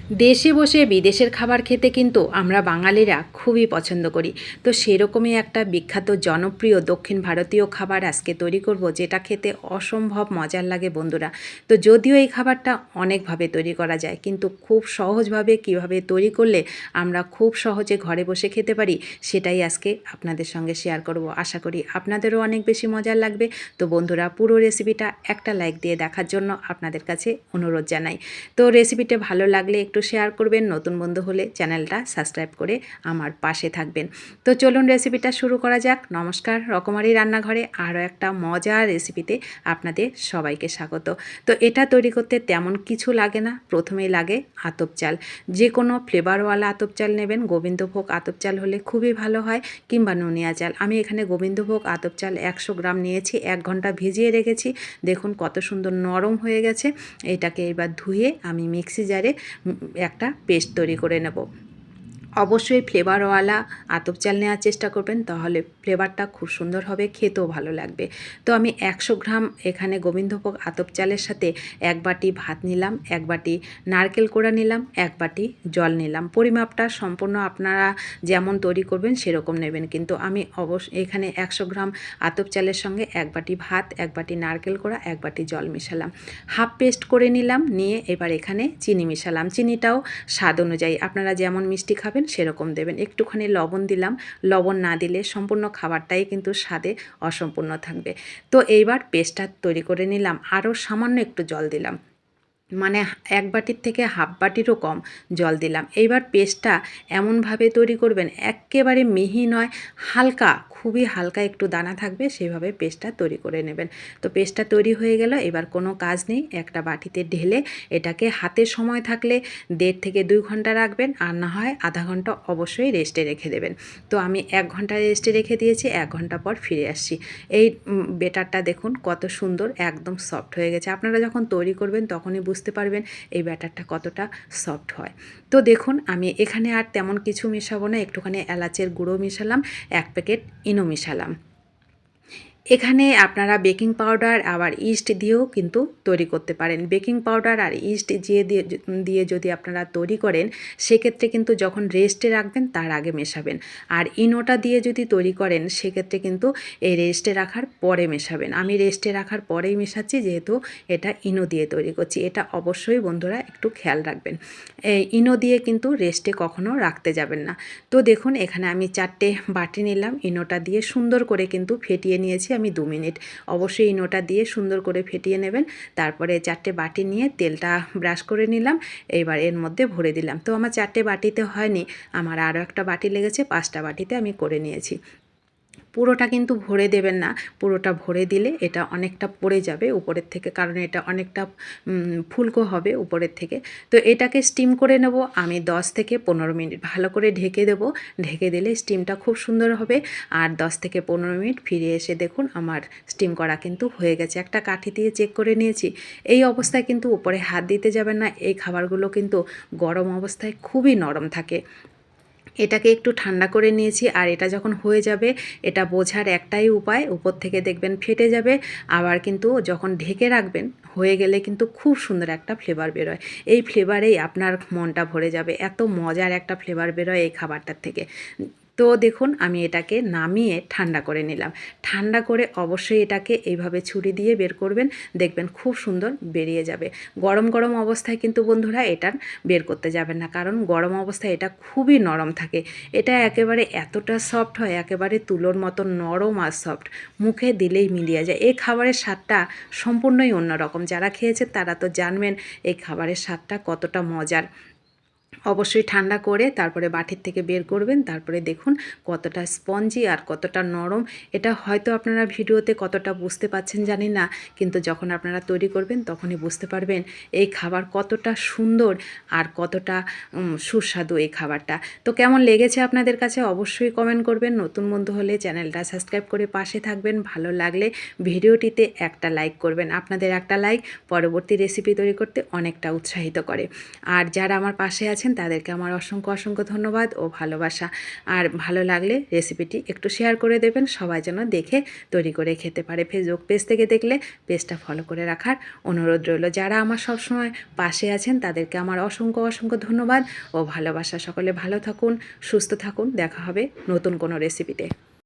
দেশে বসে বিদেশের খাবার খেতে কিন্তু আমরা বাঙালিরা খুবই পছন্দ করি। তো সেরকমই একটা বিখ্যাত জনপ্রিয় দক্ষিণ ভারতীয় খাবার আজকে তৈরি করব, যেটা খেতে অসম্ভব মজার লাগে বন্ধুরা। তো যদিও এই খাবারটা অনেকভাবে তৈরি করা যায়, কিন্তু খুব সহজভাবে কিভাবে তৈরি করলে আমরা খুব সহজে ঘরে বসে খেতে পারি, সেটাই আজকে আপনাদের সঙ্গে শেয়ার করব। আশা করি আপনাদেরও অনেক বেশি মজার লাগবে। তো বন্ধুরা, পুরো রেসিপিটা একটা লাইক দিয়ে দেখার জন্য আপনাদের কাছে অনুরোধ জানাই। তো রেসিপিটা ভালো লাগলে একটু শেয়ার করবেন, নতুন বন্ধু হলে চ্যানেলটা সাবস্ক্রাইব করে আমার পাশে থাকবেন। তো চলুন রেসিপিটা শুরু করা যাক। নমস্কার, রকমারি রান্নাঘরে আরও একটা মজার রেসিপিতে আপনাদের সবাইকে স্বাগত। তো এটা তৈরি করতে তেমন কিছু লাগে না, প্রথমেই লাগে আতপ চাল। যে কোনো ফ্লেভারওয়ালা আতপ চাল নেবেন, গোবিন্দভোগ আতপ চাল হলে খুবই ভালো হয়, কিংবা নুনিয়া চাল। আমি এখানে গোবিন্দভোগ আতপ চাল 100 গ্রাম নিয়েছি, 1 ঘন্টা ভিজিয়ে রেখেছি। দেখুন কত সুন্দর নরম হয়ে গেছে। এটাকে এবার ধুয়ে আমি মিক্সি জারে একটা পেস্ট তৈরি করে নেব। অবশ্যই ফ্লেভারওয়ালা আতপ চাল নেওয়ার চেষ্টা করবেন, তাহলে ফ্লেভারটা খুব সুন্দর হবে, খেতেও ভালো লাগবে। তো আমি 100 গ্রাম এখানে গোবিন্দভোগ আতপ চালের সাথে 1 বাটি ভাত নিলাম, 1 বাটি নারকেল কোড়া নিলাম, 1 বাটি জল নিলাম। পরিমাপটা সম্পূর্ণ আপনারা যেমন তৈরি করবেন সেরকম নেবেন, কিন্তু আমি এখানে 100 গ্রাম আতপ চালের সঙ্গে 1 বাটি ভাত, 1 বাটি নারকেল কোড়া, 1 বাটি জল মিশালাম, হাফ পেস্ট করে নিলাম। নিয়ে এবার এখানে চিনি মিশালাম। চিনিটাও স্বাদ অনুযায়ী, আপনারা যেমন মিষ্টি খাবেন সেরকম দেবেন। একটুখানি লবণ দিলাম, লবণ না দিলে সম্পূর্ণ খাবারটাই কিন্তু স্বাদে অসম্পূর্ণ থাকবে। তো এইবার পেস্টটা তৈরি করে নিলাম, আরও সামান্য একটু জল দিলাম, মানে 1 বাটির থেকে হাফ বাটিরও কম জল দিলাম। এইবার পেস্টটা এমনভাবে তৈরি করবেন, একেবারে মিহি নয়, হালকা, খুবই হালকা একটু দানা থাকবে, সেভাবে পেস্টটা তৈরি করে নেবেন। তো পেস্টটা তৈরি হয়ে গেল। এবার কোনো কাজ নেই, একটা বাটিতে ঢেলে এটাকে হাতে সময় থাকলে 1.5 থেকে 2 ঘন্টা রাখবেন, আর না হয় আধা ঘন্টা অবশ্যই রেস্টে রেখে দেবেন। তো আমি 1 ঘন্টা রেস্টে রেখে দিয়েছি, 1 ঘন্টা পর ফিরে আসছি। এই বেটারটা দেখুন কত সুন্দর, একদম সফট হয়ে গেছে। আপনারা যখন তৈরি করবেন তখনই বুঝতে পারবেন এই ব্যাটারটা কতটা সফট হয়। তো দেখুন আমি এখানে আর তেমন কিছু মেশাবো না, একটুখানি এলাচের গুঁড়ো মেশালাম, 1 প্যাকেট ইনো মেশালাম। এখানে আপনারা বেকিং পাউডার আবার ইস্ট দিয়েও কিন্তু তৈরি করতে পারেন। বেকিং পাউডার আর ইস্ট দিয়ে যদি আপনারা তৈরি করেন, সেক্ষেত্রে কিন্তু যখন রেস্টে রাখবেন তার আগে মেশাবেন। আর ইনোটা দিয়ে যদি তৈরি করেন, সেক্ষেত্রে কিন্তু এই রেস্টে রাখার পরে মেশাবেন। আমি রেস্টে রাখার পরেই মেশাচ্ছি, যেহেতু এটা ইনো দিয়ে তৈরি করছি। এটা অবশ্যই বন্ধুরা একটু খেয়াল রাখবেন, এই ইনো দিয়ে কিন্তু রেস্টে কখনো রাখতে যাবেন না। তো দেখুন এখানে আমি 4টে বাটি নিলাম, ইনোটা দিয়ে সুন্দর করে কিন্তু ফেটিয়ে নিয়েছি আমি 2 মিনিট। অবশ্যই ইনোটা দিয়ে সুন্দর করে ফেটিয়ে নেবেন। তারপরে 4টে বাটি নিয়ে তেলটা ব্রাশ করে নিলাম, এইবার এর মধ্যে ভরে দিলাম। তো আমার 4টে বাটিতে হয়নি, আমার আরও একটা বাটি লেগেছে, 5টা বাটিতে আমি করে নিয়েছি। পুরোটা কিন্তু ভরে দেবেন না, পুরোটা ভরে দিলে এটা অনেকটা পড়ে যাবে উপরের থেকে, কারণ এটা অনেকটা ফুলকো হবে উপরের থেকে। তো এটাকে স্টিম করে নেব আমি 10 থেকে 15 মিনিট, ভালো করে ঢেকে দেব। ঢেকে দিলে স্টিমটা খুব সুন্দর হবে। আর 10 থেকে 15 মিনিট ফিরে এসে দেখুন আমার স্টিম করা কিন্তু হয়ে গেছে। একটা কাঠি দিয়ে চেক করে নিয়েছি। এই অবস্থায় কিন্তু উপরে হাত দিতে যাবেন না, এই খাবারগুলো কিন্তু গরম অবস্থায় খুবই নরম থাকে। এটাকে একটু ঠান্ডা করে নিয়েছি, আর এটা যখন হয়ে যাবে, এটা বোঝার একটাই উপায়, উপর থেকে দেখবেন ফেটে যাবে। আবার কিন্তু যখন ঢেকে রাখবেন, হয়ে গেলে কিন্তু খুব সুন্দর একটা ফ্লেভার বেরোয়। এই ফ্লেভারেই আপনার মনটা ভরে যাবে, এত মজার একটা ফ্লেভার বেরোয় এই খাবারটার থেকে। তো দেখুন আমি এটাকে নামিয়ে ঠান্ডা করে নিলাম। ঠান্ডা করে অবশ্যই এটাকে এইভাবে ছুরি দিয়ে বের করবেন, দেখবেন খুব সুন্দর বেরিয়ে যাবে। গরম গরম অবস্থায় কিন্তু বন্ধুরা এটা বের করতে যাবেন না, কারণ গরম অবস্থায় এটা খুবই নরম থাকে। এটা একেবারে এতটা সফট হয়, একেবারে তুলোর মতো নরম আর সফট, মুখে দিলেই মিলিয়ে যায়। এই খাবারের স্বাদটা সম্পূর্ণই অন্যরকম। যারা খেয়েছে তারা তো জানবেন এই খাবারের স্বাদটা কতটা মজার। অবশ্যই ঠান্ডা করে তারপরে বাটির থেকে বের করবেন, তারপরে দেখুন কতটা স্পঞ্জি আর কতটা নরম। এটা হয়তো আপনারা ভিডিওতে কতটা বুঝতে পাচ্ছেন জানি না, কিন্তু যখন আপনারা তৈরি করবেন তখনই বুঝতে পারবেন এই খাবার কতটা সুন্দর আর কতটা সুস্বাদু এই খাবারটা। তো কেমন লেগেছে আপনাদের কাছে অবশ্যই কমেন্ট করবেন। নতুন বন্ধু হলে চ্যানেলটা সাবস্ক্রাইব করে পাশে থাকবেন। ভালো লাগলে ভিডিওটিতে একটা লাইক করবেন। আপনাদের একটা লাইক পরবর্তী রেসিপি তৈরি করতে অনেকটা উৎসাহিত করে। আর যারা আমার পাশে আছেন আছেন তাদেরকে আমার অসংখ্য অসংখ্য ধন্যবাদ ও ভালোবাসা। আর ভালো লাগলে রেসিপিটি একটু শেয়ার করে দেবেন, সবাই যেন দেখে তৈরি করে খেতে পারে। ফেসবুক পেজ থেকে দেখলে পেজটা ফলো করে রাখার অনুরোধ রইল। যারা আমার সবসময় পাশে আছেন তাদেরকে আমার অসংখ্য অসংখ্য ধন্যবাদ ও ভালোবাসা। সকলে ভালো থাকুন, সুস্থ থাকুন। দেখা হবে নতুন কোনো রেসিপিতে।